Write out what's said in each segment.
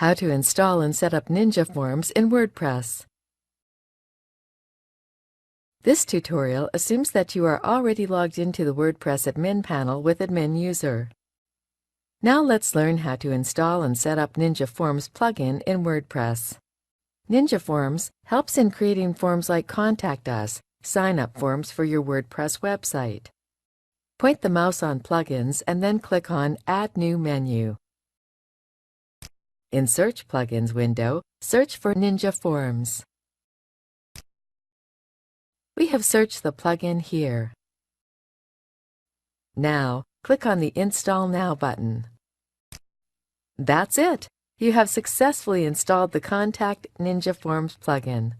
How to install and set up Ninja Forms in WordPress. This tutorial assumes that you are already logged into the WordPress admin panel with Admin User. Now let's learn how to install and set up Ninja Forms plugin in WordPress. Ninja Forms helps in creating forms like Contact Us, sign-up forms for your WordPress website. Point the mouse on Plugins and then click on Add New Menu. In Search Plugins window, search for Ninja Forms. We have searched the plugin here. Now, click on the Install Now button. That's it! You have successfully installed the Contact Ninja Forms plugin.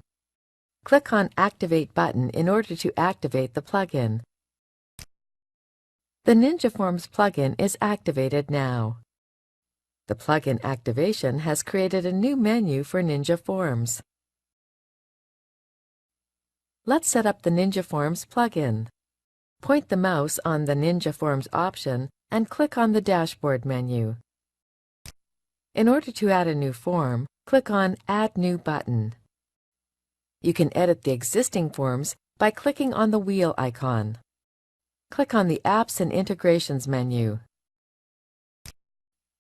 Click on Activate button in order to activate the plugin. The Ninja Forms plugin is activated now. The plugin activation has created a new menu for Ninja Forms. Let's set up the Ninja Forms plugin. Point the mouse on the Ninja Forms option and click on the Dashboard menu. In order to add a new form, click on Add New button. You can edit the existing forms by clicking on the wheel icon. Click on the Apps and Integrations menu.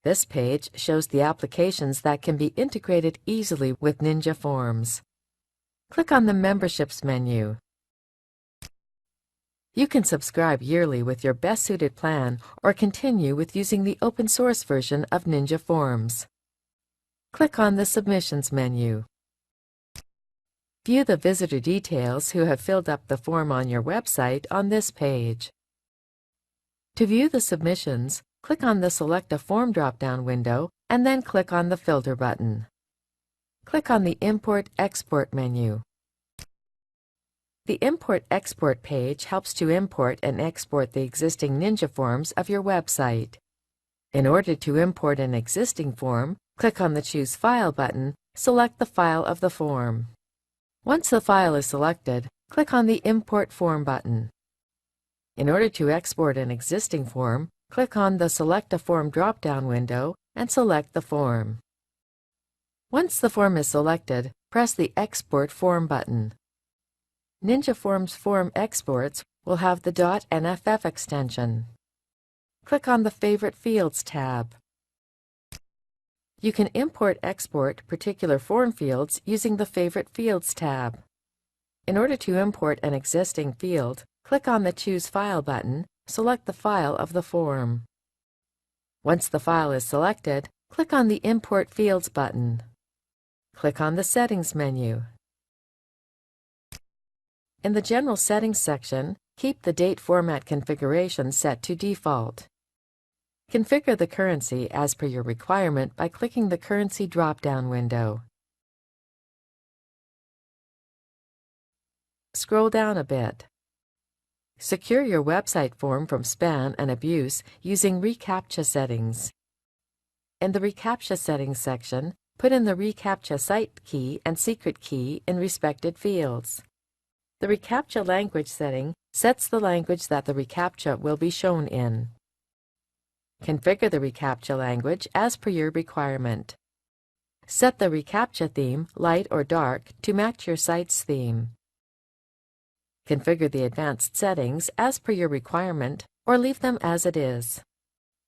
This page shows the applications that can be integrated easily with Ninja Forms. Click on the Memberships menu. You can subscribe yearly with your best-suited plan or continue with using the open-source version of Ninja Forms. Click on the Submissions menu. View the visitor details who have filled up the form on your website on this page. To view the submissions, click on the Select a Form drop-down window and then click on the Filter button. Click on the Import/Export menu. The Import/Export page helps to import and export the existing Ninja Forms of your website. In order to import an existing form, click on the Choose File button, select the file of the form. Once the file is selected, click on the Import Form button. In order to export an existing form, click on the Select a Form drop-down window and select the form. Once the form is selected, press the Export Form button. Ninja Forms form exports will have the .nff extension. Click on the Favorite Fields tab. You can import/export particular form fields using the Favorite Fields tab. In order to import an existing field, click on the Choose File button, select the file of the form. Once the file is selected, click on the Import Fields button. Click on the Settings menu. In the General Settings section, keep the date format configuration set to default. Configure the currency as per your requirement by clicking the Currency drop-down window. Scroll down a bit. Secure your website form from spam and abuse using reCAPTCHA settings. In the reCAPTCHA settings section, put in the reCAPTCHA site key and secret key in respected fields. The reCAPTCHA language setting sets the language that the reCAPTCHA will be shown in. Configure the reCAPTCHA language as per your requirement. Set the reCAPTCHA theme, light or dark, to match your site's theme. Configure the advanced settings as per your requirement, or leave them as it is.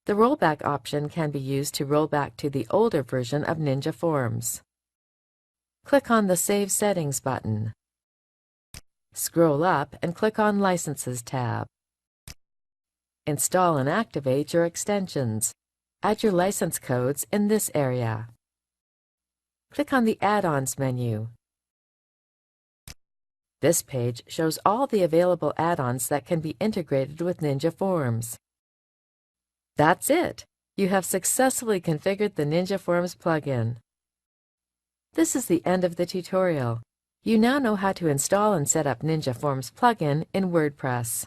The rollback option can be used to roll back to the older version of Ninja Forms. Click on the Save Settings button. Scroll up and click on Licenses tab. Install and activate your extensions. Add your license codes in this area. Click on the Add-ons menu. This page shows all the available add-ons that can be integrated with Ninja Forms. That's it! You have successfully configured the Ninja Forms plugin. This is the end of the tutorial. You now know how to install and set up Ninja Forms plugin in WordPress.